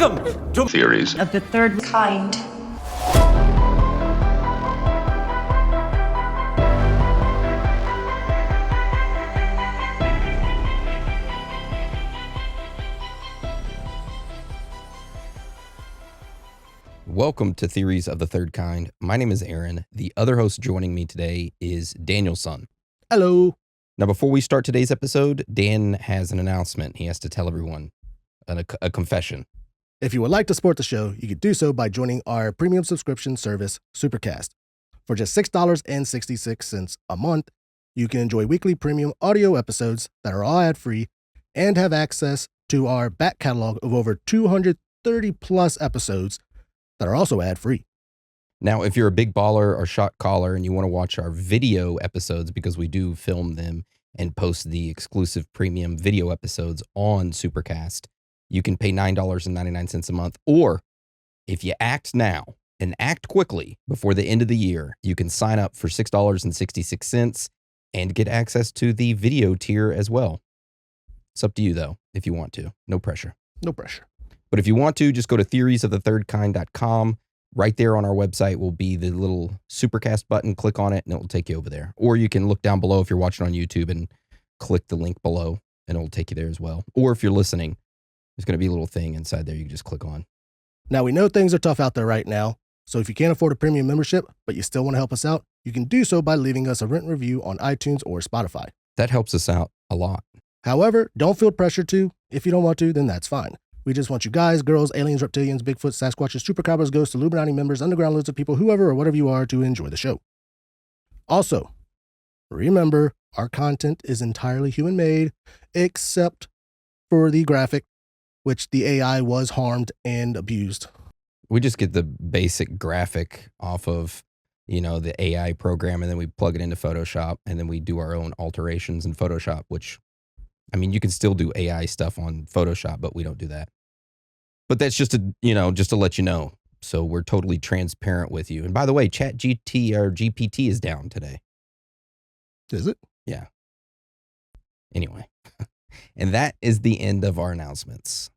Welcome to Theories of the third kind. Welcome to Theories of the Third Kind. My name is Aaron. The other host joining me today is Daniel's son. Hello. Now, before we start today's episode, Dan has an announcement. He has to tell everyone a confession. If you would like to support the show, you could do so by joining our premium subscription service, Supercast. For just $6.66 a month, you can enjoy weekly premium audio episodes that are all ad-free and have access to our back catalog of over 230 plus episodes that are also ad-free. Now, if you're a big baller or shot caller and you want to watch our video episodes, because we do film them and post the exclusive premium video episodes on Supercast, you can pay $9.99 a month. Or if you act now and act quickly before the end of the year, you can sign up for $6.66 and get access to the video tier as well. It's up to you, though, if you want to. No pressure. No pressure. But if you want to, just go to theoriesofthethirdkind.com. Right there on our website will be the little Supercast button. Click on it and it will take you over there. Or you can look down below if you're watching on YouTube and click the link below and it will take you there as well. Or if you're listening, there's going to be a little thing inside there you can just click on. Now, we know things are tough out there right now, so if you can't afford a premium membership, but you still want to help us out, you can do so by leaving us a written review on iTunes or Spotify. That helps us out a lot. However, don't feel pressure to. If you don't want to, then that's fine. We just want you guys, girls, aliens, reptilians, Bigfoot, Sasquatches, chupacabras, ghosts, Illuminati members, underground lizard people, whoever or whatever you are, to enjoy the show. Also, remember, our content is entirely human-made, except for the graphic, which the AI was harmed and abused. We just get the basic graphic off of, the AI program, and then we plug it into Photoshop, and then we do our own alterations in Photoshop, which, you can still do AI stuff on Photoshop, but we don't do that. But that's just to let you know. So we're totally transparent with you. And by the way, GPT is down today. Is it? Yeah. Anyway, and that is the end of our announcements.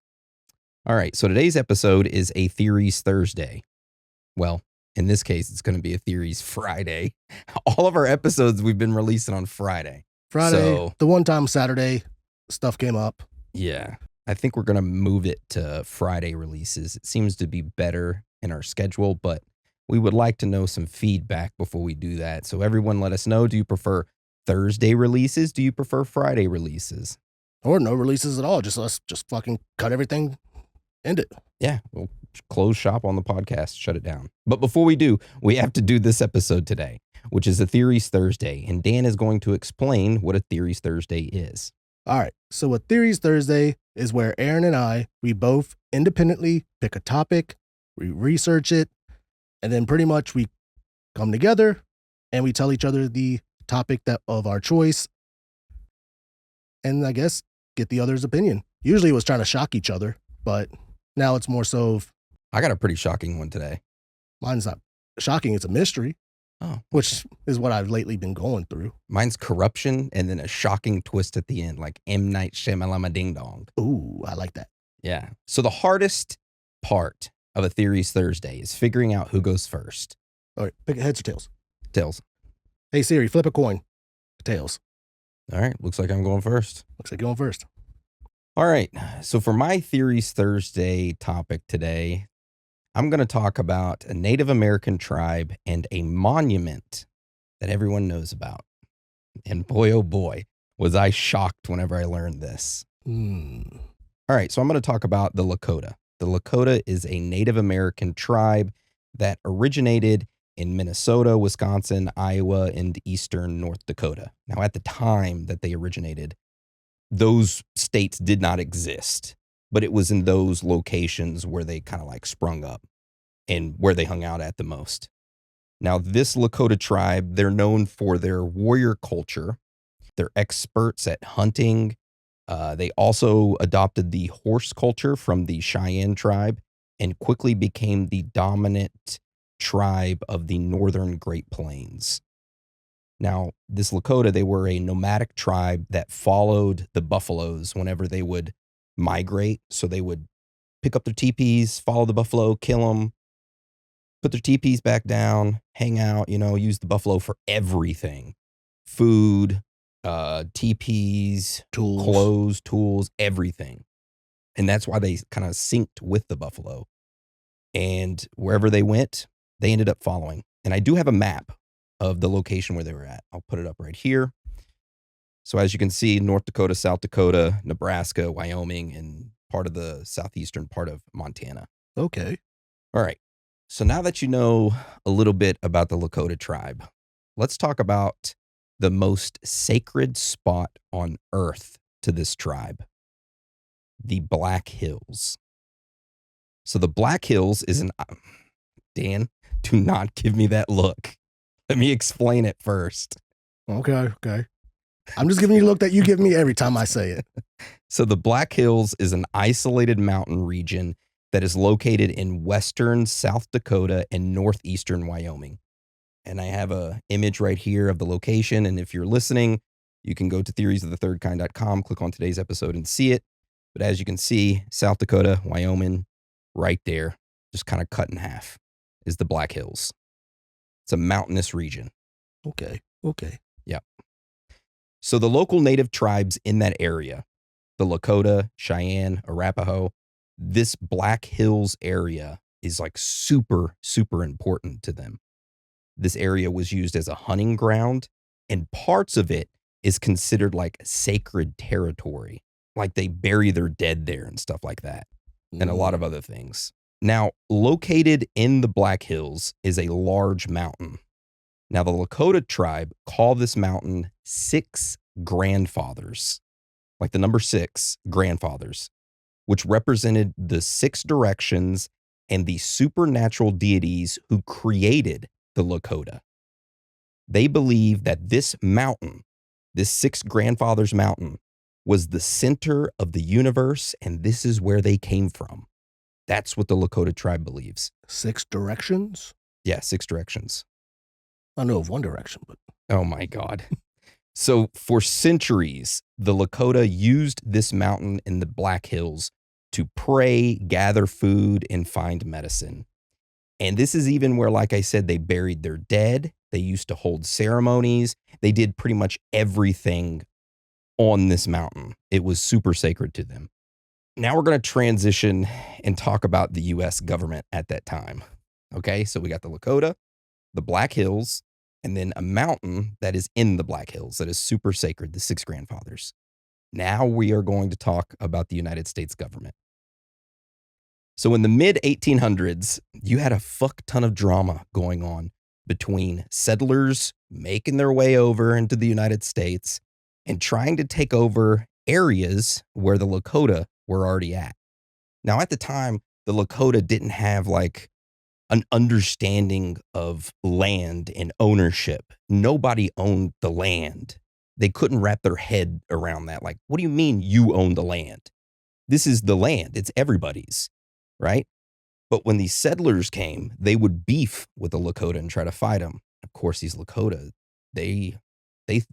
All right. So today's episode is a Theories Thursday. Well, in this case, it's going to be a Theories Friday. All of our episodes we've been releasing on Friday. The one time Saturday stuff came up. Yeah. I think we're going to move it to Friday releases. It seems to be better in our schedule, but we would like to know some feedback before we do that. So everyone let us know, do you prefer Thursday releases? Do you prefer Friday releases? Or no releases at all. Let's fucking cut everything, end it. Yeah, we'll close shop on the podcast, shut it down. But before we do, we have to do this episode today, which is a Theories Thursday. And Dan is going to explain what a Theories Thursday is. All right. So a Theories Thursday is where Aaron and I, we both independently pick a topic, we research it, and then pretty much we come together and we tell each other the topic of our choice. And I guess get the other's opinion. Usually it was trying to shock each other, but now it's more so I got a pretty shocking one today. Mine's not shocking. It's a mystery. Oh, which is what I've lately been going through. Mine's corruption and then a shocking twist at the end, like M. Night Shyamalan Ding Dong. Ooh, I like that. Yeah. So the hardest part of a Theories Thursday is figuring out who goes first. All right, pick heads or tails. Tails. Hey Siri, flip a coin. Tails. All right. Looks like I'm going first. Looks like going first. All right. So for my Theories Thursday topic today, I'm going to talk about a Native American tribe and a monument that everyone knows about. And boy, oh boy, was I shocked whenever I learned this. All right, so I'm going to talk about the Lakota. The Lakota is a Native American tribe that originated in Minnesota, Wisconsin, Iowa, and eastern North Dakota. Now, at the time that they originated, those states did not exist. But it was in those locations where they kind of like sprung up and where they hung out at the most. Now, this Lakota tribe, they're known for their warrior culture. They're experts at hunting. They also adopted the horse culture from the Cheyenne tribe and quickly became the dominant tribe of the northern Great Plains. Now, this Lakota, they were a nomadic tribe that followed the buffaloes whenever they would migrate. So they would pick up their teepees, follow the buffalo, kill them, put their teepees back down, hang out, use the buffalo for everything. Food, teepees, Tools. clothes, tools, everything. And that's why they kind of synced with the buffalo. And wherever they went, they ended up following. And I do have a map of the location where they were at. I'll put it up right here. So as you can see, North Dakota, South Dakota, Nebraska, Wyoming, and part of the southeastern part of Montana. Okay. All right. So now that you know a little bit about the Lakota tribe, let's talk about the most sacred spot on earth to this tribe, the Black Hills. So the Black Hills is Dan, do not give me that look. Let me explain it first. Okay. I'm just giving you a look that you give me every time I say it. So the Black Hills is an isolated mountain region that is located in western South Dakota and northeastern Wyoming. And I have a image right here of the location. And if you're listening, you can go to theoriesofthethirdkind.com, click on today's episode and see it. But as you can see, South Dakota, Wyoming, right there, just kind of cut in half, is the Black Hills. It's a mountainous region. Okay. Yeah. So the local native tribes in that area, the Lakota, Cheyenne, Arapaho, this Black Hills area is like super, super important to them. This area was used as a hunting ground, and parts of it is considered like sacred territory. Like they bury their dead there and stuff like that, and a lot of other things. Now, located in the Black Hills is a large mountain. Now, the Lakota tribe call this mountain Six Grandfathers, like the number 6 grandfathers, which represented the 6 directions and the supernatural deities who created the Lakota. They believe that this mountain, this 6 grandfathers mountain, was the center of the universe, and this is where they came from. That's what the Lakota tribe believes. 6 directions? Yeah, 6 directions. I know of one direction, but... Oh my God. So for centuries, the Lakota used this mountain in the Black Hills to pray, gather food, and find medicine. And this is even where, like I said, they buried their dead. They used to hold ceremonies. They did pretty much everything on this mountain. It was super sacred to them. Now we're going to transition and talk about the U.S. government at that time. Okay, so we got the Lakota, the Black Hills, and then a mountain that is in the Black Hills that is super sacred, the 6 grandfathers. Now we are going to talk about the United States government. So in the mid 1800s, you had a fuck ton of drama going on between settlers making their way over into the United States and trying to take over areas where the Lakota were already at. Now, at the time, the Lakota didn't have like an understanding of land and ownership. Nobody owned the land. They couldn't wrap their head around that. Like, what do you mean you own the land? This is the land. It's everybody's, right? But when these settlers came, they would beef with the Lakota and try to fight them. Of course, these Lakota, they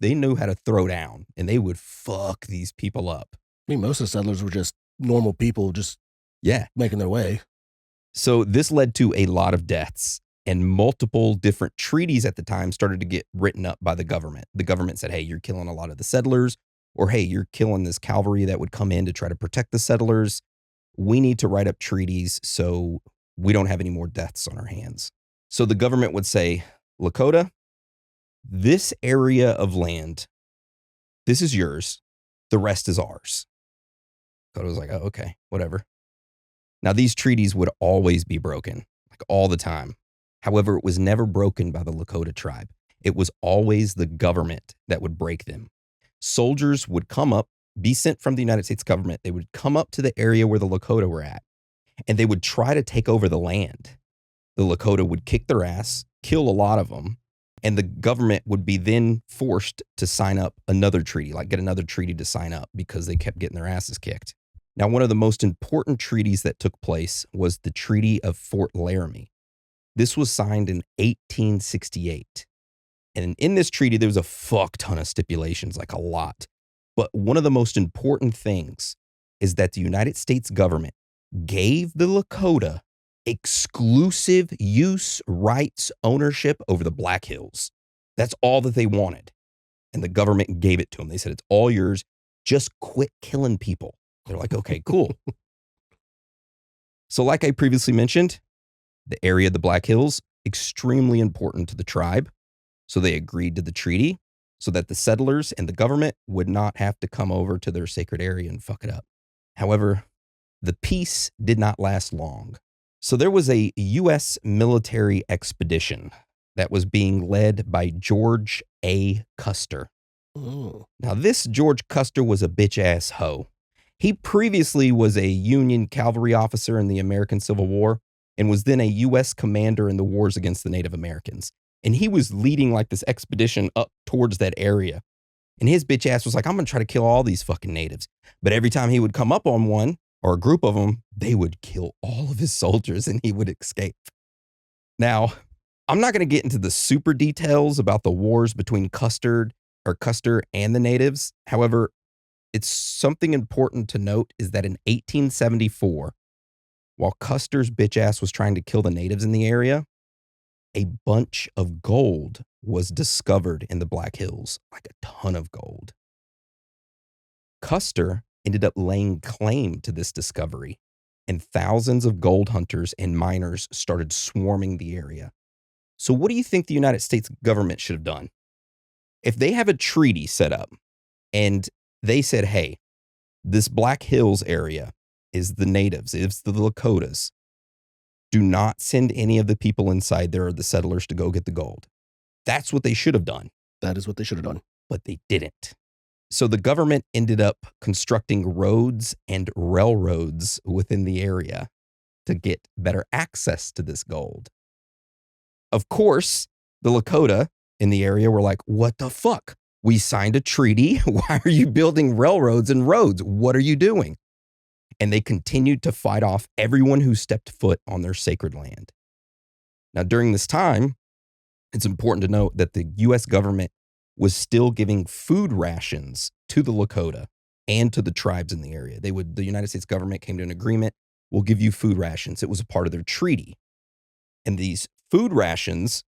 knew how to throw down, and they would fuck these people up. I mean, most of the settlers were just normal people just making their way. So this led to a lot of deaths, and multiple different treaties at the time started to get written up by the government. The government said, hey, you're killing a lot of the settlers, or hey, you're killing this cavalry that would come in to try to protect the settlers. We need to write up treaties so we don't have any more deaths on our hands. So the government would say, Lakota, this area of land, this is yours. The rest is ours. Lakota was like, oh, okay, whatever. Now, these treaties would always be broken, like all the time. However, it was never broken by the Lakota tribe. It was always the government that would break them. Soldiers would come up, be sent from the United States government. They would come up to the area where the Lakota were at, and they would try to take over the land. The Lakota would kick their ass, kill a lot of them, and the government would be then forced to sign up another treaty, like get another treaty to sign up because they kept getting their asses kicked. Now, one of the most important treaties that took place was the Treaty of Fort Laramie. This was signed in 1868. And in this treaty, there was a fuck ton of stipulations, like a lot. But one of the most important things is that the United States government gave the Lakota exclusive use rights ownership over the Black Hills. That's all that they wanted. And the government gave it to them. They said, it's all yours. Just quit killing people. They're like, okay, cool. So like I previously mentioned, the area of the Black Hills, extremely important to the tribe. So they agreed to the treaty so that the settlers and the government would not have to come over to their sacred area and fuck it up. However, the peace did not last long. So there was a U.S. military expedition that was being led by George A. Custer. Oh. Now, this George Custer was a bitch-ass hoe. He previously was a Union cavalry officer in the American Civil War and was then a U.S. commander in the wars against the Native Americans. And he was leading like this expedition up towards that area. And his bitch ass was like, I'm going to try to kill all these fucking natives. But every time he would come up on one or a group of them, they would kill all of his soldiers and he would escape. Now, I'm not going to get into the super details about the wars between Custer and the natives. However, it's something important to note is that in 1874, while Custer's bitch ass was trying to kill the natives in the area, a bunch of gold was discovered in the Black Hills, like a ton of gold. Custer ended up laying claim to this discovery, and thousands of gold hunters and miners started swarming the area. So what do you think the United States government should have done? If they have a treaty set up and they said, hey, this Black Hills area is the natives, it's the Lakotas. Do not send any of the people inside there or the settlers to go get the gold. That's what they should have done. That is what they should have done. But they didn't. So the government ended up constructing roads and railroads within the area to get better access to this gold. Of course, the Lakota in the area were like, what the fuck? We signed a treaty. Why are you building railroads and roads? What are you doing? And they continued to fight off everyone who stepped foot on their sacred land. Now, during this time, it's important to note that the U.S. government was still giving food rations to the Lakota and to the tribes in the area. The United States government came to an agreement, we'll give you food rations. It was a part of their treaty. And these food rations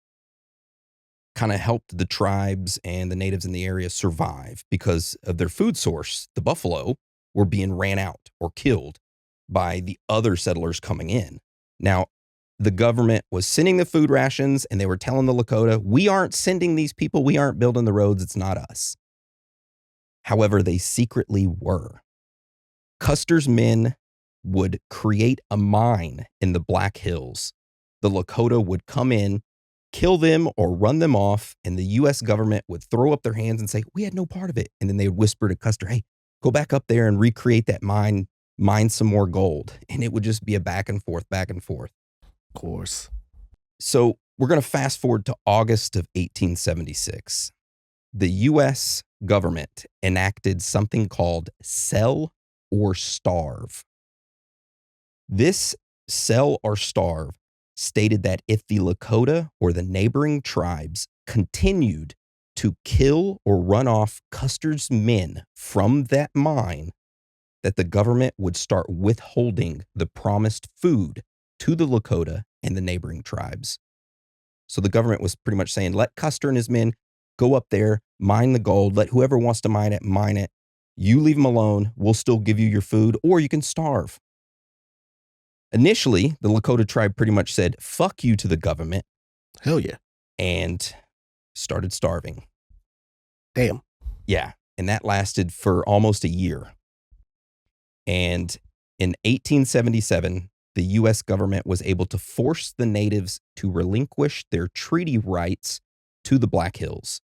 kind of helped the tribes and the natives in the area survive because of their food source. The buffalo were being ran out or killed by the other settlers coming in. Now, the government was sending the food rations and they were telling the Lakota, we aren't sending these people, we aren't building the roads, it's not us. However, they secretly were. Custer's men would create a mine in the Black Hills. The Lakota would come in, kill them or run them off, and the U.S. government would throw up their hands and say, we had no part of it. And then they would whisper to Custer, hey, go back up there and recreate that mine some more gold. And it would just be a back and forth, back and forth. Of course. So we're going to fast forward to August of 1876. The U.S. government enacted something called sell or starve. This sell or starve stated that if the Lakota or the neighboring tribes continued to kill or run off Custer's men from that mine, that the government would start withholding the promised food to the Lakota and the neighboring tribes. So the government was pretty much saying, let Custer and his men go up there, mine the gold, let whoever wants to mine it, mine it. You leave them alone, we'll still give you your food, or you can starve. Initially, the Lakota tribe pretty much said, fuck you to the government. Hell yeah. And started starving. Damn. Yeah. And that lasted for almost a year. And in 1877, the U.S. government was able to force the natives to relinquish their treaty rights to the Black Hills,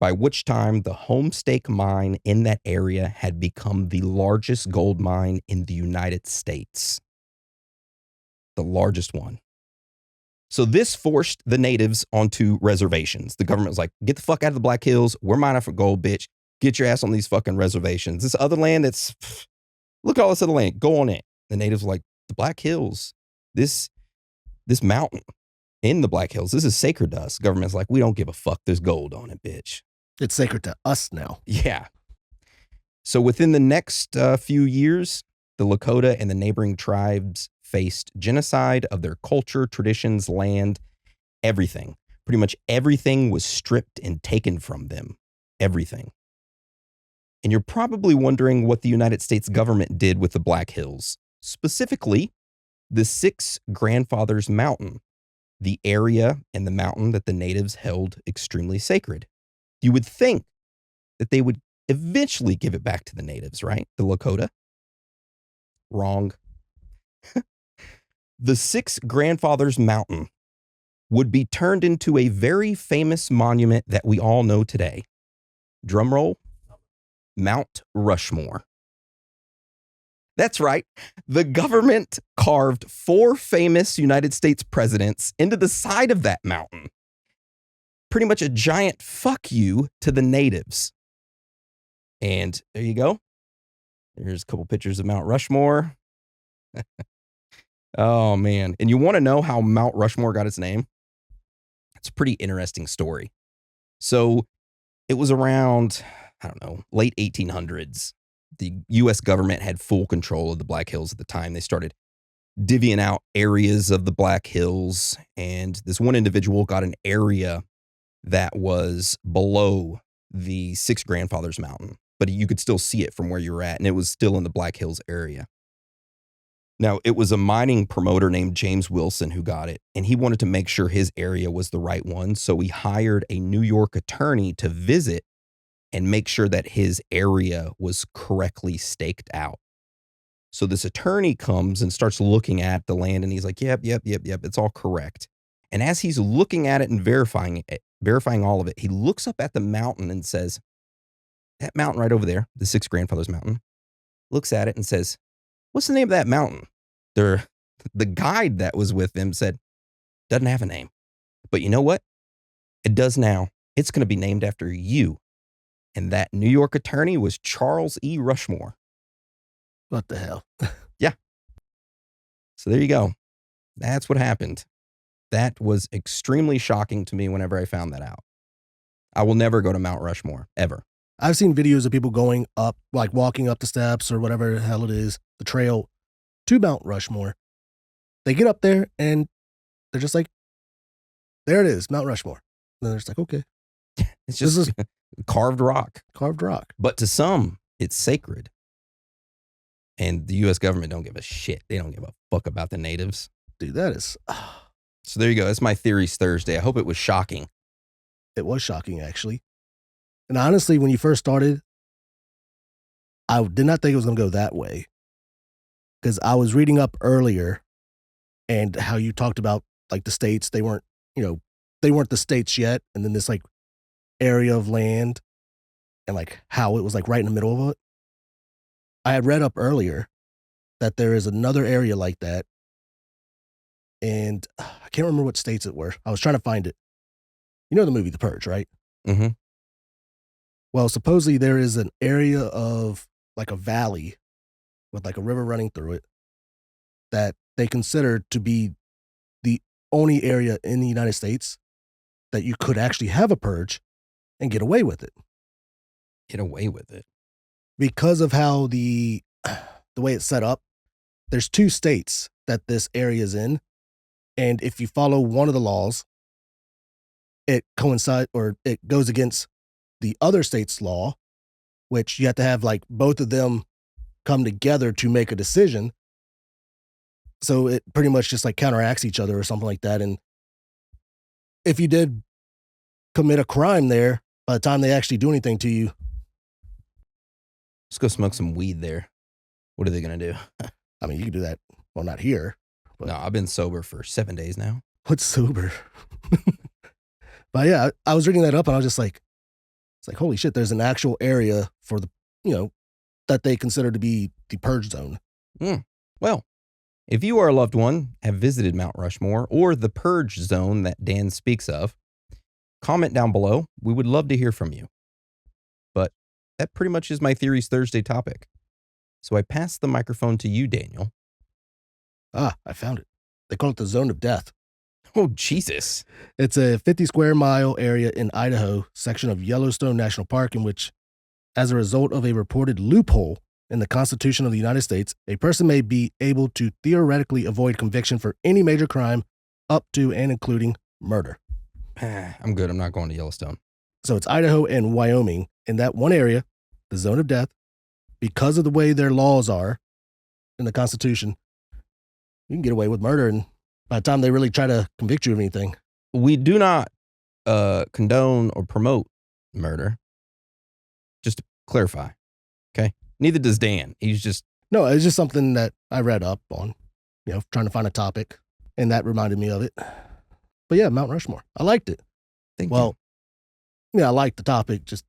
by which time the Homestake mine in that area had become the largest gold mine in the United States. The largest one. So this forced the natives onto reservations. The government was like, get the fuck out of the Black Hills. We're mining for gold, bitch. Get your ass on these fucking reservations. This other land look at all this other land. Go on it. The natives were like, the Black Hills, this mountain in the Black Hills, this is sacred to us. The government's like, we don't give a fuck. There's gold on it, bitch. It's sacred to us now. Yeah. So within the next few years, The Lakota and the neighboring tribes faced genocide of their culture, traditions, land, everything. Pretty much everything was stripped and taken from them. Everything. And you're probably wondering what the United States government did with the Black Hills, specifically the Six Grandfathers Mountain, the area and the mountain that the natives held extremely sacred. You would think that they would eventually give it back to the natives, right? The Lakota. Wrong. The Six Grandfathers Mountain would be turned into a very famous monument that we all know today. Drumroll. Mount Rushmore. That's right. The government carved 4 famous United States presidents into the side of that mountain. Pretty much a giant fuck you to the natives. And there you go. There's a couple pictures of Mount Rushmore. Oh, man. And you want to know how Mount Rushmore got its name? It's a pretty interesting story. So it was around, I don't know, late 1800s. The U.S. government had full control of the Black Hills at the time. They started divvying out areas of the Black Hills, and this one individual got an area that was below the Six Grandfathers Mountain, but you could still see it from where you were at, and it was still in the Black Hills area. Now, it was a mining promoter named James Wilson who got it, and he wanted to make sure his area was the right one, so he hired a New York attorney to visit and make sure that his area was correctly staked out. So this attorney comes and starts looking at the land, and he's like, yep, it's all correct. And as he's looking at it and verifying all of it, he looks up at the mountain and says, that mountain right over there, the Six Grandfathers Mountain, looks at it and says, what's the name of that mountain? The guide that was with them said, doesn't have a name. But you know what? It does now. It's going to be named after you. And that New York attorney was Charles E. Rushmore. What the hell? Yeah. So there you go. That's what happened. That was extremely shocking to me whenever I found that out. I will never go to Mount Rushmore, ever. I've seen videos of people going up, like walking up the steps or whatever the hell it is, the trail to Mount Rushmore. They get up there and they're just like, there it is, Mount Rushmore. And they're just like, okay. It's just carved rock. Carved rock. But to some, it's sacred. And the U.S. government don't give a shit. They don't give a fuck about the natives. Dude, that is... So there you go. That's my Theories Thursday. I hope it was shocking. It was shocking, actually. And honestly, when you first started, I did not think it was going to go that way. Because I was reading up earlier and how you talked about like the states, they weren't the states yet. And then this like area of land and like how it was like right in the middle of it. I had read up earlier that there is another area like that. And I can't remember what states it were. I was trying to find it. You know the movie The Purge, right? Mm-hmm. Well, supposedly there is an area of like a valley with like a river running through it that they consider to be the only area in the United States that you could actually have a purge and get away with it. Get away with it. Because of how the way it's set up, there's 2 states that this area is in. And if you follow one of the laws, it goes against the other state's law, which you have to have like both of them come together to make a decision. So it pretty much just like counteracts each other or something like that. And if you did commit a crime there, by the time they actually do anything to you, let's go smoke some weed there. What are they going to do? I mean, you can do that. Well, not here. But no, I've been sober for 7 days now. What's sober? But yeah, I was reading that up and I was just like, it's like, holy shit, there's an actual area for the, that they consider to be the purge zone. Well, if you or a loved one have visited Mount Rushmore or the purge zone that Dan speaks of, comment down below. We would love to hear from you. But that pretty much is my Theories Thursday topic. So I pass the microphone to you, Daniel. I found it. They call it the Zone of Death. Oh, Jesus. It's a 50 square mile area in Idaho, section of Yellowstone National Park, in which, as a result of a reported loophole in the Constitution of the United States, a person may be able to theoretically avoid conviction for any major crime up to and including murder. I'm good. I'm not going to Yellowstone. So it's Idaho and Wyoming. In that one area, the zone of death, because of the way their laws are in the Constitution, you can get away with murder. And by the time they really try to convict you of anything. We do not condone or promote murder. Just to clarify. Okay. Neither does Dan. He's just. No, it's just something that I read up on, trying to find a topic. And that reminded me of it. But yeah, Mount Rushmore. I liked it. Thank you. Yeah, I liked the topic. Just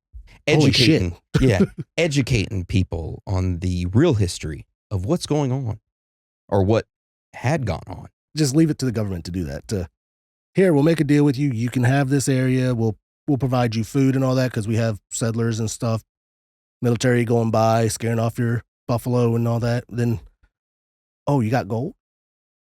educating. Yeah. Educating people on the real history of what's going on or what had gone on. Just leave it to the government to do that. Here, we'll make a deal with you. You can have this area. We'll provide you food and all that because we have settlers and stuff, military going by, scaring off your buffalo and all that. Then, you got gold?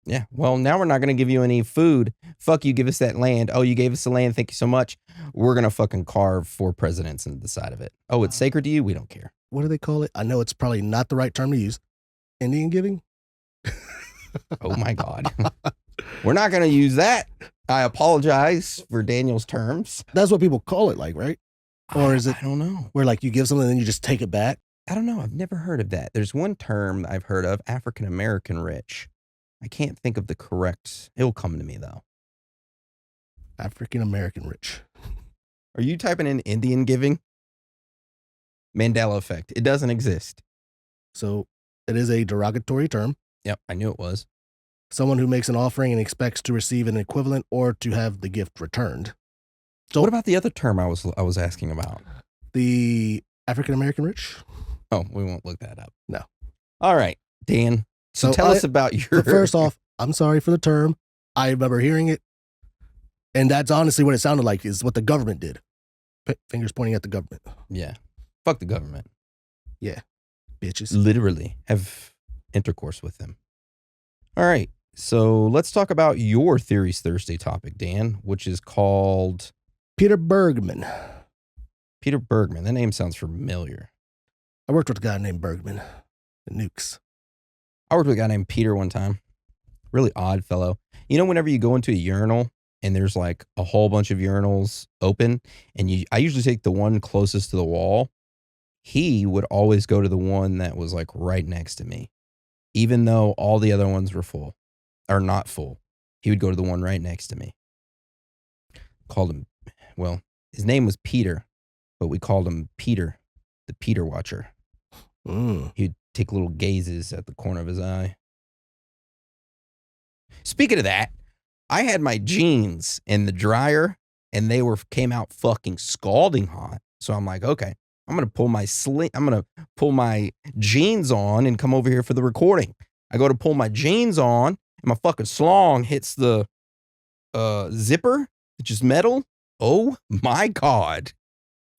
Yeah. Well, now we're not going to give you any food. Fuck you. Give us that land. Oh, you gave us the land. Thank you so much. We're going to fucking carve 4 presidents into the side of it. Oh, it's sacred to you? We don't care. What do they call it? I know it's probably not the right term to use. Indian giving? Oh my God. We're not going to use that. I apologize for Daniel's terms. That's what people call it, right? Or is it? I don't know. Where you give something and then you just take it back? I don't know. I've never heard of that. There's one term I've heard of, African American rich. I can't think of the correct. It'll come to me though. African American rich. Are you typing in Indian giving? Mandela effect. It doesn't exist. So it is a derogatory term. Yep, I knew it was. Someone who makes an offering and expects to receive an equivalent or to have the gift returned. So what about the other term I was asking about? The African American rich? Oh, we won't look that up. No. All right, Dan. So tell us about your. First off, I'm sorry for the term. I remember hearing it. And that's honestly what it sounded like, is what the government did. Fingers pointing at the government. Yeah. Fuck the government. Yeah. Bitches. Literally have intercourse with them. All right. So let's talk about your Theories Thursday topic, Dan, which is called Peter Bergman. Peter Bergman. That name sounds familiar. I worked with a guy named Bergman. The Nukes. I worked with a guy named Peter one time. Really odd fellow. You know, whenever you go into a urinal and there's like a whole bunch of urinals open, and I usually take the one closest to the wall. He would always go to the one that was like right next to me, even though all the other ones were full or not full. He would go to the one right next to me. Called him, well, his name was Peter, but we called him Peter, the Peter Watcher. He'd take little gazes at the corner of his eye. Speaking of that, I had my jeans in the dryer and they came out fucking scalding hot. So I'm like, okay, I'm going to pull my jeans on and come over here for the recording. I go to pull my jeans on and my fucking slong hits the zipper, which is metal. Oh my God.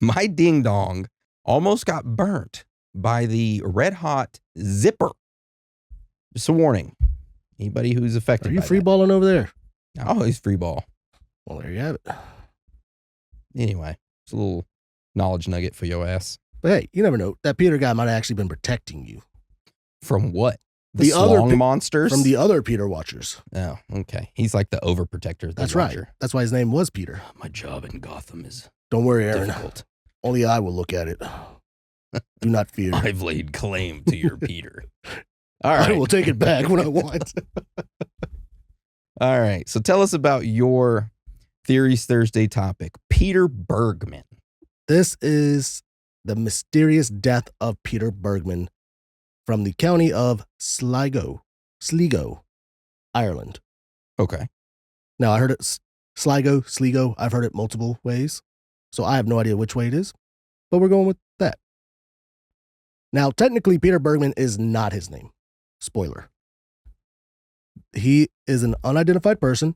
My ding dong almost got burnt by the red hot zipper. Just a warning. Anybody who's affected by Are you free balling over there? Oh, he's free ball. Well, there you have it. Anyway, it's a little knowledge nugget for your ass. But hey, you never know. That Peter guy might have actually been protecting you. From what? The other monsters? From the other Peter Watchers. Oh, okay. He's like the overprotector. That's right. That's why his name was Peter. My job in Gotham is Don't worry, Aaron. difficult. Only I will look at it. Do not fear. I've laid claim to your Peter. All right. I will take it back when I want. All right. So tell us about your Theories Thursday topic, Peter Bergman. This is the mysterious death of Peter Bergman from the county of Sligo, Ireland. Okay. Now, I heard it Sligo. I've heard it multiple ways, so I have no idea which way it is, but we're going with that. Now, technically, Peter Bergman is not his name. Spoiler. He is an unidentified person,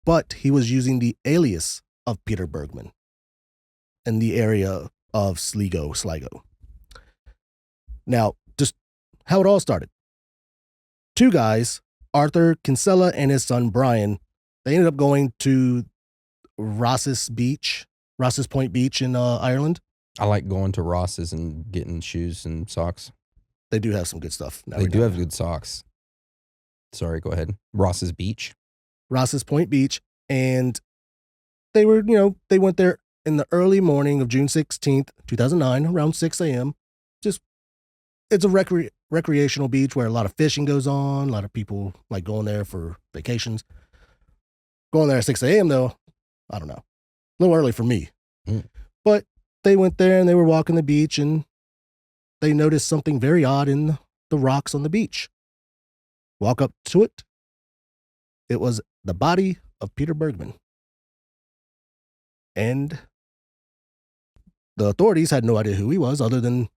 but he was using the alias of Peter Bergman in the area of Sligo. Now, just how it all started. 2 guys, Arthur Kinsella and his son Brian, they ended up going to Ross's Point Beach in Ireland. I like going to Ross's and getting shoes and socks. They do have some good stuff. They do have good socks. Sorry, go ahead. Ross's Beach. Ross's Point Beach. And they were, they went there in the early morning of June 16th, 2009, around 6 a.m. It's a recreational beach where a lot of fishing goes on. A lot of people like going there for vacations. Going there at 6 a.m. though, I don't know. A little early for me. But they went there and they were walking the beach and they noticed something very odd in the rocks on the beach. Walk up to it. It was the body of Peter Bergman. And the authorities had no idea who he was, other than,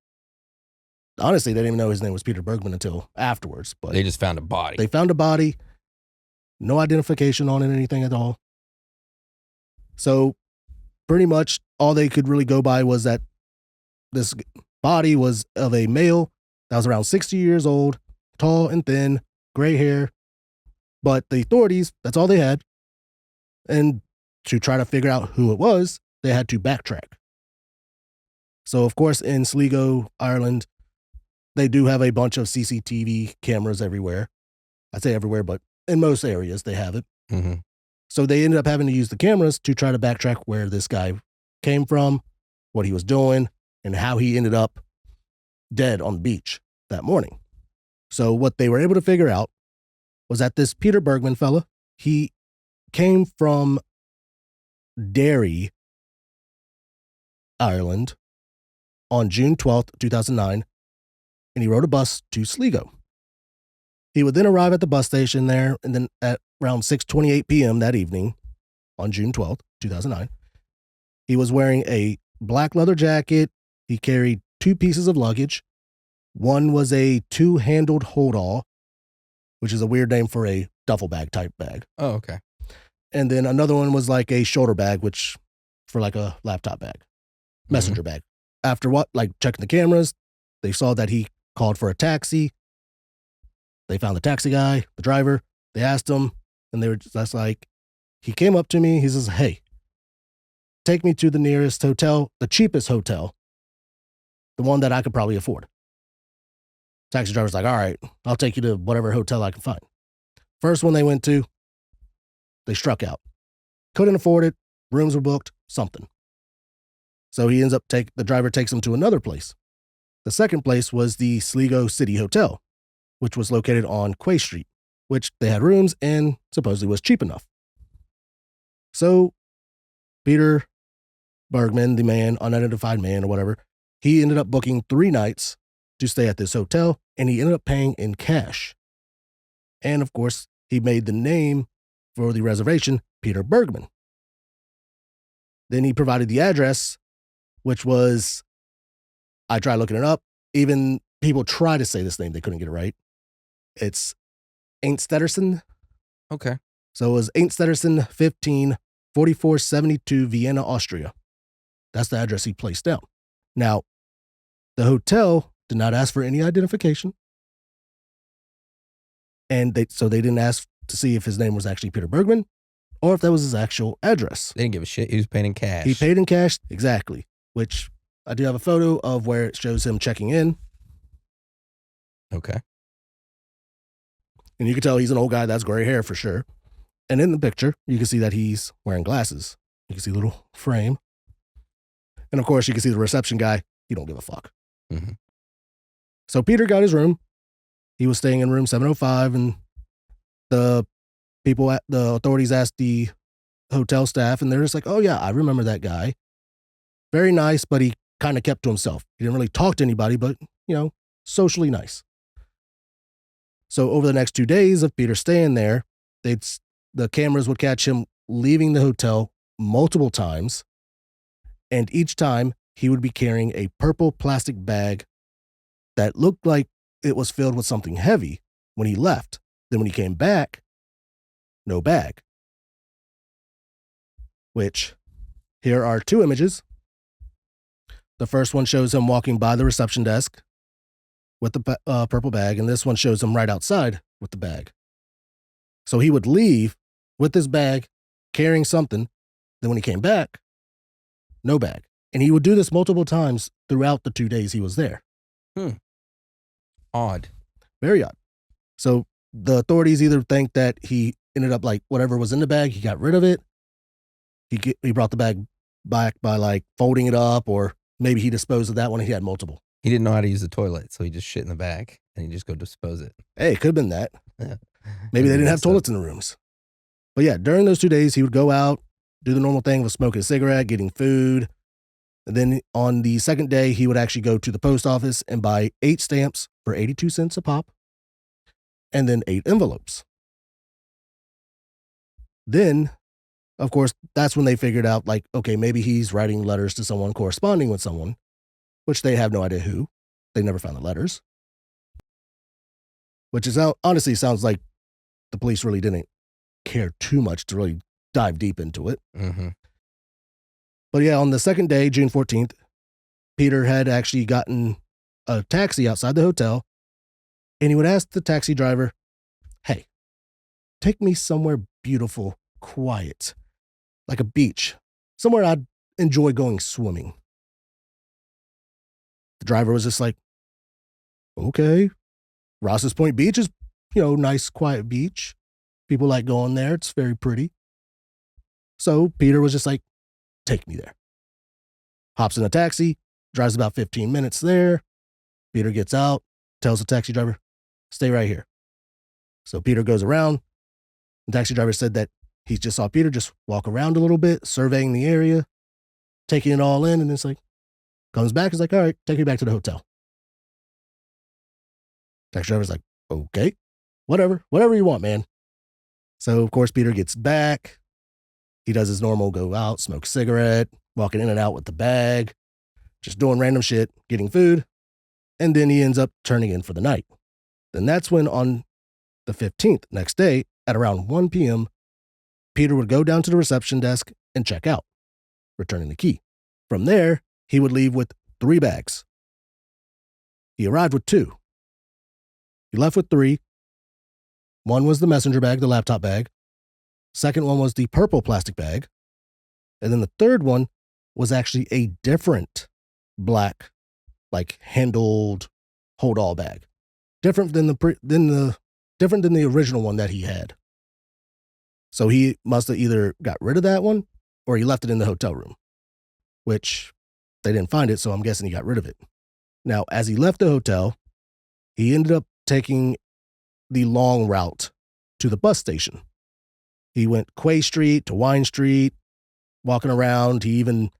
honestly, they didn't even know his name was Peter Bergman until afterwards. But they just found a body. They found a body. No identification on it, anything at all. So pretty much all they could really go by was that this body was of a male that was around 60 years old, tall and thin, gray hair. But the authorities, that's all they had. And to try to figure out who it was, they had to backtrack. So, of course, in Sligo, Ireland, they do have a bunch of CCTV cameras everywhere. I'd say everywhere, but in most areas they have it. Mm-hmm. So they ended up having to use the cameras to try to backtrack where this guy came from, what he was doing, and how he ended up dead on the beach that morning. So what they were able to figure out was that this Peter Bergman fella, he came from Derry, Ireland on June 12th, 2009, and he rode a bus to Sligo. He would then arrive at the bus station there, and then at around 6:28 p.m. that evening on June 12th, 2009, he was wearing a black leather jacket. He carried 2 pieces of luggage. One was a 2-handled hold-all, which is a weird name for a duffel bag type bag. Oh, okay. And then another one was like a shoulder bag, which for like a laptop bag, messenger bag. After checking the cameras, they saw that he called for a taxi. They found the taxi guy, the driver. They asked him, and they were just like, he came up to me. He says, "Hey, take me to the nearest hotel, the cheapest hotel, the one that I could probably afford." Taxi driver's like, "All right, I'll take you to whatever hotel I can find." First one they went to, they struck out. Couldn't afford it. Rooms were booked, something. So he ends up the driver takes him to another place. The second place was the Sligo City Hotel, which was located on Quay Street, which they had rooms and supposedly was cheap enough. So Peter Bergman, the man, unidentified man or whatever, he ended up booking 3 nights to stay at this hotel, and he ended up paying in cash. And of course, he made the name for the reservation Peter Bergman. Then he provided the address, which was, I tried looking it up. Even people try to say this name, they couldn't get it right. It's Ainstedersen. Okay. So it was Ainstedersen 15, 4472, Vienna, Austria. That's the address he placed down. Now, the hotel did not ask for any identification. And they didn't ask to see if his name was actually Peter Bergman or if that was his actual address. They didn't give a shit. He was paying in cash. He paid in cash, exactly, which I do have a photo of where it shows him checking in. Okay. And you can tell he's an old guy. That's gray hair for sure. And in the picture, you can see that he's wearing glasses. You can see a little frame. And of course, you can see the reception guy. He don't give a fuck. Mm-hmm. So Peter got his room. He was staying in room 705, and the authorities asked the hotel staff, and they're just like, "Oh yeah, I remember that guy. Very nice, but he kind of kept to himself. He didn't really talk to anybody, but, socially nice." So over the next 2 days of Peter staying there, the cameras would catch him leaving the hotel multiple times, and each time he would be carrying a purple plastic bag that looked like it was filled with something heavy when he left. Then when he came back, no bag. Which, here are 2 images. The first one shows him walking by the reception desk with the purple bag, and this one shows him right outside with the bag. So he would leave with this bag, carrying something. Then when he came back, no bag. And he would do this multiple times throughout the 2 days he was there. Odd. Very odd. So the authorities either think that he ended up like whatever was in the bag, he got rid of it. He brought the bag back by like folding it up, or maybe he disposed of that one. He had multiple. He didn't know how to use the toilet, so he just shit in the bag and he just go dispose it. Hey, it could have been that. Yeah. Maybe they didn't have toilets in the rooms. But yeah, during those 2 days, he would go out, do the normal thing of smoking a cigarette, getting food. And then on the second day, he would actually go to the post office and buy 8 stamps for 82 cents a pop, and then 8 envelopes. Then, of course, that's when they figured out, like, okay, maybe he's writing letters to someone, corresponding with someone, which they have no idea who. They never found the letters. Which is honestly sounds like the police really didn't care too much to really dive deep into it. Mm-hmm. But yeah, on the second day, June 14th, Peter had actually gotten a taxi outside the hotel, and he would ask the taxi driver, hey, take me somewhere beautiful, quiet, like a beach, somewhere I'd enjoy going swimming. The driver was just like, okay. Ross's Point Beach is, nice, quiet beach. People like going there. It's very pretty. So Peter was just like, take me there. Hops in a taxi, drives about 15 minutes there. Peter gets out, tells the taxi driver, stay right here. So Peter goes around. The taxi driver said that he just saw Peter just walk around a little bit, surveying the area, taking it all in, and it's like, comes back, is like, all right, take me back to the hotel. Taxi driver's like, okay, whatever you want, man. So, of course, Peter gets back. He does his normal go out, smoke a cigarette, walking in and out with the bag, just doing random shit, getting food. And then he ends up turning in for the night. Then that's when on the 15th, next day, at around 1 p.m., Peter would go down to the reception desk and check out, returning the key. From there, he would leave with 3 bags. He arrived with 2. He left with 3. One was the messenger bag, the laptop bag. Second one was the purple plastic bag. And then the third one was actually a different black, like handled hold-all bag. Different than the original one that he had. So he must have either got rid of that one or he left it in the hotel room, which they didn't find it, so I'm guessing he got rid of it. Now, as he left the hotel, he ended up taking the long route to the bus station. He went Quay Street to Wine Street, walking around. He even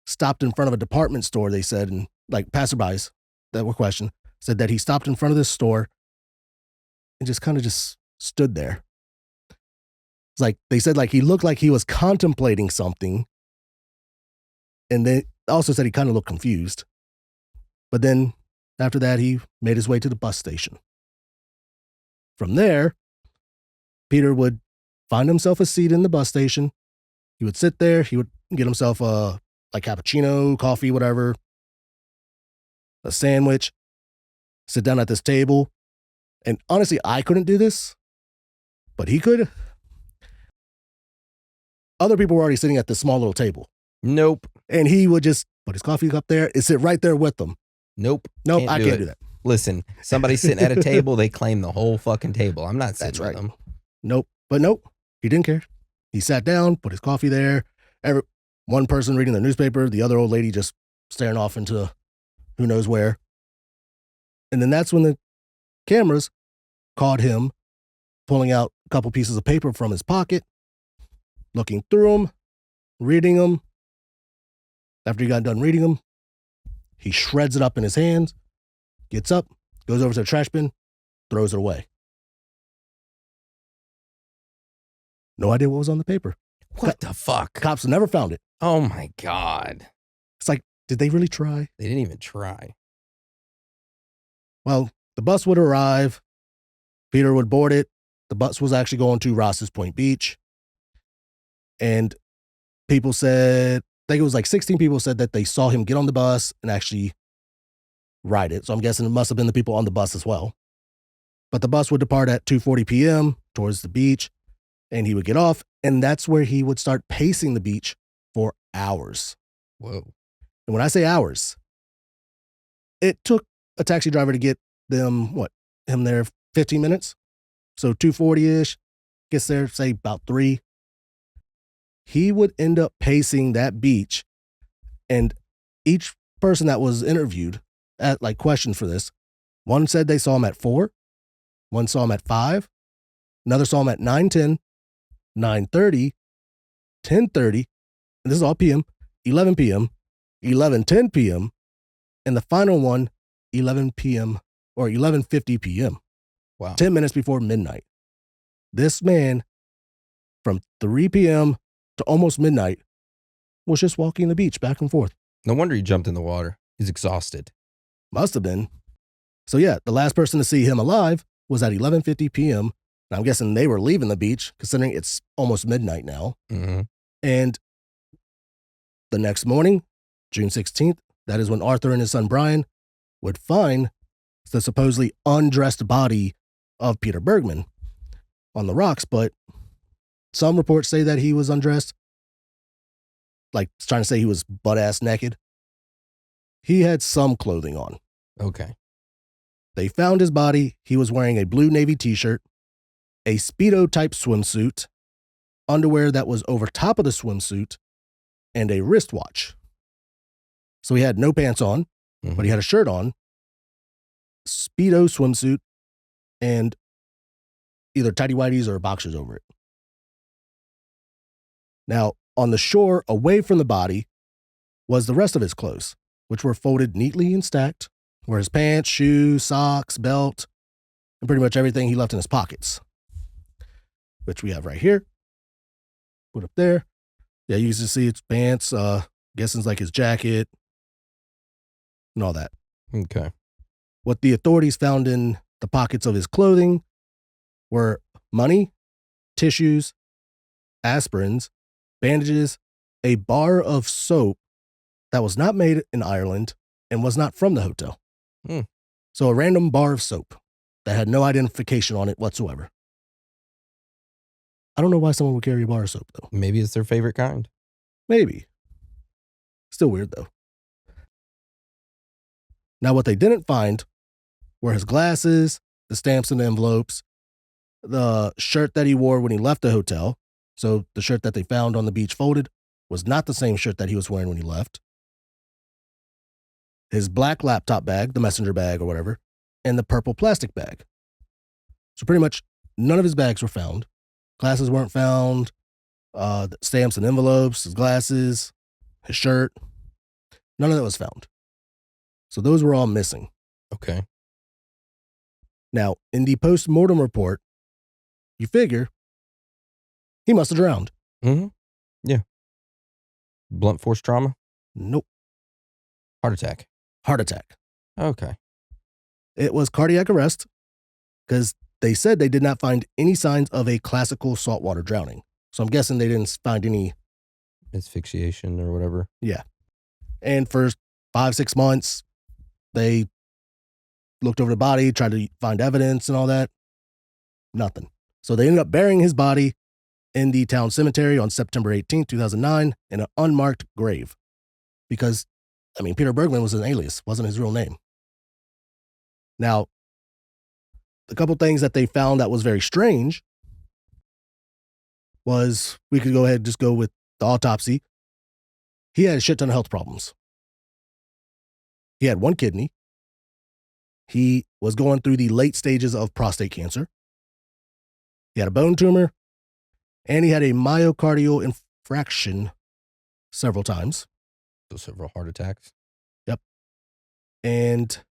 stopped in front of a department store, they said, and like passerbys that were questioned said that he stopped in front of this store and just kind of just stood there. It's like they said, like he looked like he was contemplating something. And they also said he kind of looked confused. But then after that, he made his way to the bus station. From there, Peter would find himself a seat in the bus station. He would sit there. He would get himself a like cappuccino, coffee, whatever, a sandwich, sit down at this table. And honestly, I couldn't do this, but he could. Other people were already sitting at this small little table. Nope. And he would just put his coffee cup there and sit right there with them. Nope. I can't do that. Listen, somebody sitting at a table, they claim the whole fucking table. I'm not sitting with them. Nope. But nope, he didn't care. He sat down, put his coffee there. One person reading the newspaper, the other old lady just staring off into who knows where. And then that's when the cameras caught him pulling out a couple pieces of paper from his pocket, looking through them, reading them. After he got done reading them, he shreds it up in his hands, gets up, goes over to the trash bin, throws it away. No idea what was on the paper. What the fuck? Cops never found it. Oh my God. It's like, did they really try? They didn't even try. Well, the bus would arrive. Peter would board it. The bus was actually going to Ross's Point Beach. And people said, I think it was like 16 people said that they saw him get on the bus and actually ride it. So I'm guessing it must have been the people on the bus as well. But the bus would depart at 2:40 p.m. towards the beach, and he would get off, and that's where he would start pacing the beach for hours. Whoa. And when I say hours, it took a taxi driver to get him there 15 minutes. So 2:40-ish, gets there, say about 3. He would end up pacing that beach, and each person that was interviewed at like questioned for this, one said they saw him at 4, one saw him at 5, another saw him at 9:10, 9:30, 10:30, and this is all PM, 11 PM, 11:10 PM, and the final one, 11 PM or 11:50 PM. Wow. 10 minutes before midnight. This man, from 3 PM to almost midnight, was just walking the beach back and forth. No wonder he jumped in the water. He's exhausted. Must have been. So yeah, the last person to see him alive was at 11:50 PM. And I'm guessing they were leaving the beach, considering it's almost midnight now. Mm-hmm. And the next morning, June 16th, that is when Arthur and his son Brian would find the supposedly undressed body of Peter Bergman on the rocks, but some reports say that he was undressed, like trying to say he was butt-ass naked. He had some clothing on. Okay. They found his body. He was wearing a blue Navy t-shirt, a Speedo-type swimsuit, underwear that was over top of the swimsuit, and a wristwatch. So he had no pants on, but he had a shirt on, Speedo swimsuit, and either tighty-whities or boxers over it. Now, on the shore, away from the body, was the rest of his clothes, which were folded neatly and stacked, were his pants, shoes, socks, belt, and pretty much everything he left in his pockets, which we have right here. Put up there. Yeah, you can see it's pants, guessing it's like his jacket, and all that. Okay. What the authorities found in the pockets of his clothing were money, tissues, aspirins, bandages, a bar of soap that was not made in Ireland and was not from the hotel. So a random bar of soap that had no identification on it whatsoever. I don't know why someone would carry a bar of soap, though. Maybe it's their favorite kind. Maybe. Still weird, though. Now, what they didn't find were his glasses, the stamps and envelopes, the shirt that he wore when he left the hotel. So the shirt that they found on the beach folded was not the same shirt that he was wearing when he left. His black laptop bag, the messenger bag or whatever, and the purple plastic bag. So pretty much none of his bags were found. Glasses weren't found. The stamps and envelopes, his glasses, his shirt, none of that was found. So those were all missing. Okay. Now, in the post-mortem report, you figure he must have drowned. Mm-hmm. Yeah. Blunt force trauma? Nope. Heart attack? Heart attack. Okay. It was cardiac arrest because they said they did not find any signs of a classical saltwater drowning. So I'm guessing they didn't find any asphyxiation or whatever. Yeah. And for 5-6 months, they looked over the body, tried to find evidence and all that. Nothing. So they ended up burying his body in the town cemetery on September 18, 2009, in an unmarked grave. Because, I mean, Peter Bergman was an alias, wasn't his real name. Now, the couple things that they found that was very strange was, we could go ahead and just go with the autopsy. He had a shit ton of health problems. He had one kidney. He was going through the late stages of prostate cancer. He had a bone tumor, and he had a myocardial infarction several times. So several heart attacks. Yep. And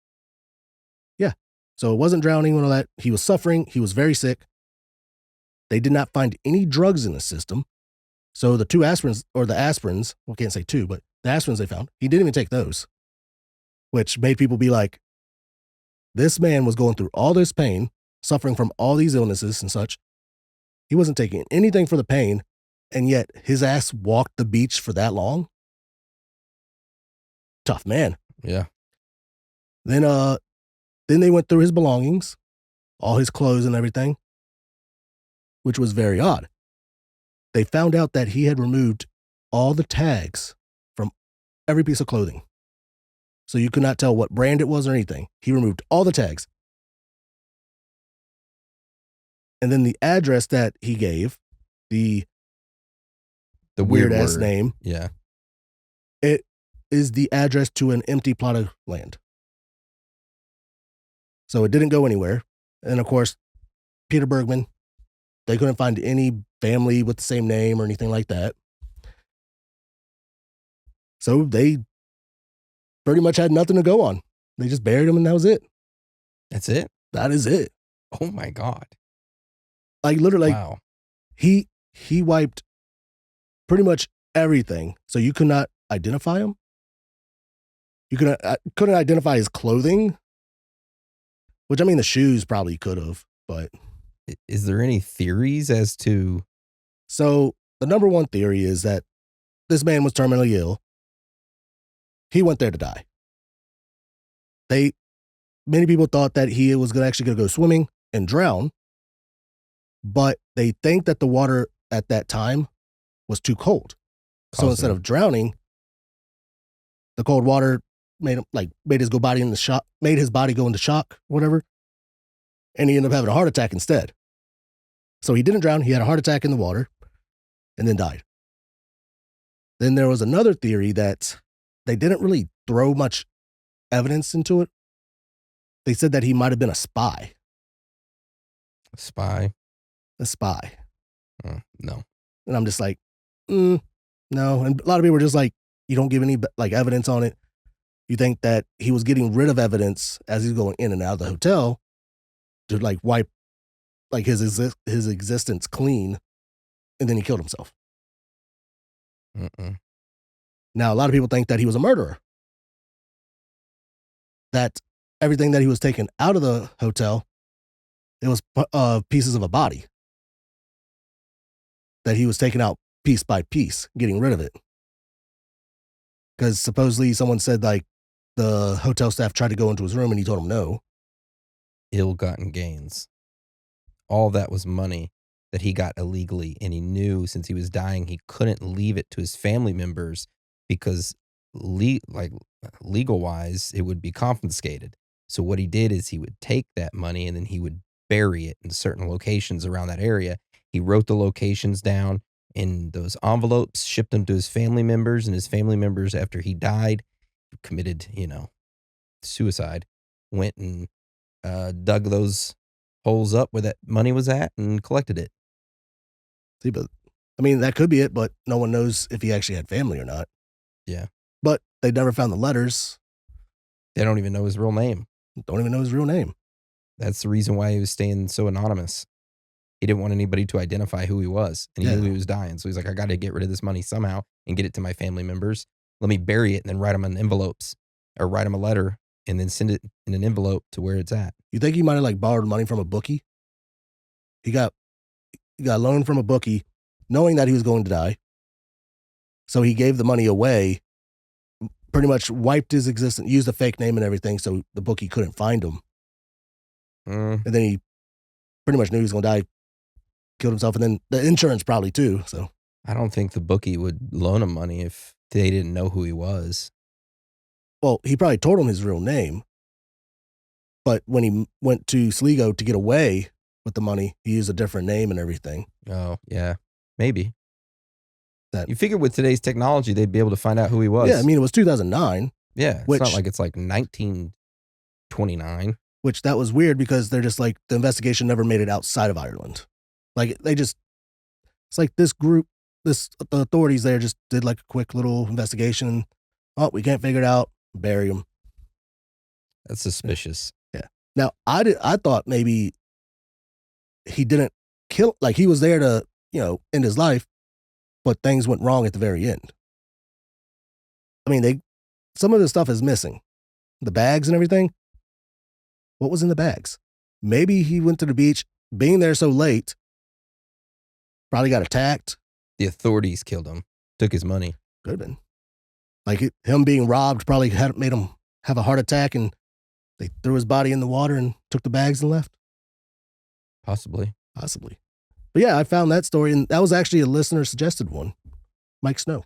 yeah, so it wasn't drowning and all that. He was suffering. He was very sick. They did not find any drugs in the system. So the aspirins, well, I can't say two, but the aspirins they found, he didn't even take those, which made people be like, this man was going through all this pain, suffering from all these illnesses and such. He wasn't taking anything for the pain, and yet his ass walked the beach for that long. Tough man. Yeah. Then they went through his belongings, all his clothes and everything, which was very odd. They found out that he had removed all the tags from every piece of clothing. So you could not tell what brand it was or anything. He removed all the tags. And then the address that he gave, the weird ass word. name, Yeah. it is the address to an empty plot of land. So it didn't go anywhere. And of course, Peter Bergman, they couldn't find any family with the same name or anything like that. So they pretty much had nothing to go on. They just buried him and that was it. That's it? That is it. Oh my God. Like literally, wow. He wiped pretty much everything. So you could not identify him. You couldn't identify his clothing, which I mean, the shoes probably could have, but. Is there any theories as to? So the number one theory is that this man was terminally ill. He went there to die. Many people thought that he was actually going to go swimming and drown, but they think that the water at that time was too cold. So instead of drowning, the cold water made his body go into shock, whatever. And he ended up having a heart attack instead. So he didn't drown. He had a heart attack in the water and then died. Then there was another theory that they didn't really throw much evidence into it. They said that he might have been a spy. A spy? A spy. No. And I'm just like, no. And a lot of people were just like, you don't give any evidence on it. You think that he was getting rid of evidence as he's going in and out of the hotel to wipe his existence clean, and then he killed himself. Now, a lot of people think that he was a murderer. That everything that he was taking out of the hotel, it was pieces of a body. That he was taking out piece by piece, getting rid of it. Because supposedly someone said the hotel staff tried to go into his room and he told them no. Ill-gotten gains. All that was money that he got illegally, and he knew since he was dying he couldn't leave it to his family members because legal-wise it would be confiscated. So what he did is he would take that money and then he would bury it in certain locations around that area. He wrote the locations down in those envelopes, shipped them to his family members, and his family members, after he died, committed, suicide, went and dug those holes up where that money was at and collected it. See, but I mean, that could be it, but no one knows if he actually had family or not. Yeah. But they never found the letters. They don't even know his real name. Don't even know his real name. That's the reason why he was staying so anonymous. He didn't want anybody to identify who he was, and he knew he was dying. So he's like, I got to get rid of this money somehow and get it to my family members. Let me bury it and then write them in envelopes, or write them a letter and then send it in an envelope to where it's at. You think he might have borrowed money from a bookie? He got a loan from a bookie knowing that he was going to die. So he gave the money away, pretty much wiped his existence, used a fake name and everything so the bookie couldn't find him. And then he pretty much knew he was going to die, killed himself, and then the insurance probably too. So I don't think the bookie would loan him money if they didn't know who he was. Well, he probably told him his real name. But when he went to Sligo to get away with the money, he used a different name and everything. Oh, yeah. Maybe. That, you figure with today's technology, they'd be able to find out who he was. Yeah, I mean, it was 2009. Yeah, it's not like it's 1929. Which that was weird because they're just the investigation never made it outside of Ireland. It's like this group, the authorities there just did a quick little investigation. Oh, we can't figure it out. Bury him. That's suspicious. Yeah. Now, I thought maybe he didn't kill, he was there to, end his life, but things went wrong at the very end. I mean, some of the stuff is missing. The bags and everything. What was in the bags? Maybe he went to the beach, being there so late, probably got attacked. The authorities killed him, took his money. Could have been. Him being robbed probably made him have a heart attack, and they threw his body in the water and took the bags and left. Possibly. But yeah, I found that story, and that was actually a listener suggested one. Mike Snow.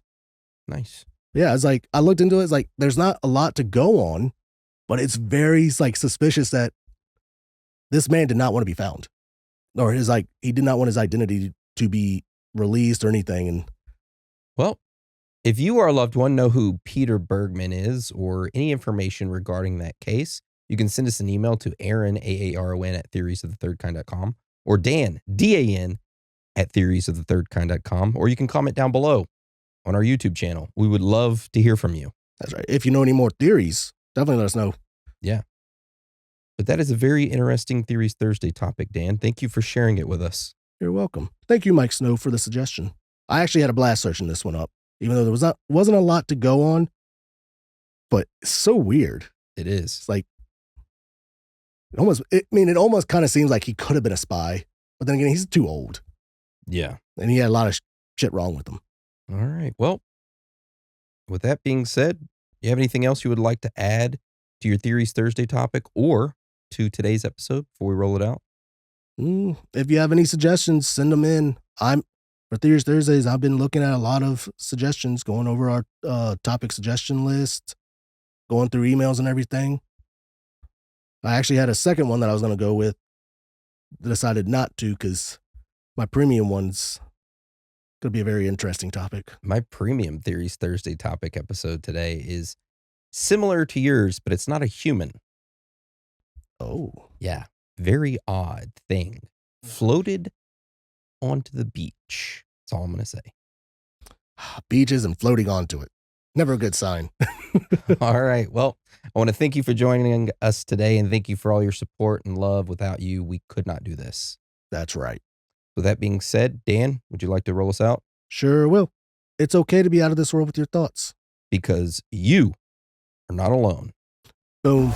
Nice. Yeah, I looked into it. It's there's not a lot to go on, but it's very suspicious that this man did not want to be found. or he did not want his identity to be released or anything. And Well, if you or a loved one know who Peter Bergman is or any information regarding that case, you can send us an email to Aaron, AARON, at theoriesofthethirdkind.com, or Dan, DAN, at theoriesofthethirdkind.com, or you can comment down below on our YouTube channel. We would love to hear from you. that's right. If you know any more theories, definitely let us know. Yeah. But that is a very interesting Theories Thursday topic, Dan. Thank you for sharing it with us. You're welcome. Thank you, Mike Snow, for the suggestion. I actually had a blast searching this one up, even though there wasn't a lot to go on, but it's so weird. It is. It's like, it almost kind of seems like he could have been a spy, but then again, he's too old. Yeah. And he had a lot of shit wrong with him. All right. Well, with that being said, you have anything else you would like to add to your Theories Thursday topic or to today's episode before we roll it out? If you have any suggestions, send them in. For Theories Thursdays, I've been looking at a lot of suggestions, going over our topic suggestion list, going through emails and everything. I actually had a second one that I was going to go with, decided not to because my premium one's going to be a very interesting topic. My premium Theories Thursday topic episode today is similar to yours, but it's not a human. Oh. Yeah. Very odd thing. Floated onto the beach. That's all I'm going to say. Beaches and floating onto it. Never a good sign. All right. Well, I want to thank you for joining us today, and thank you for all your support and love. Without you, we could not do this. That's right. With that being said, Dan, would you like to roll us out? Sure will. It's okay to be out of this world with your thoughts. Because you are not alone. Boom.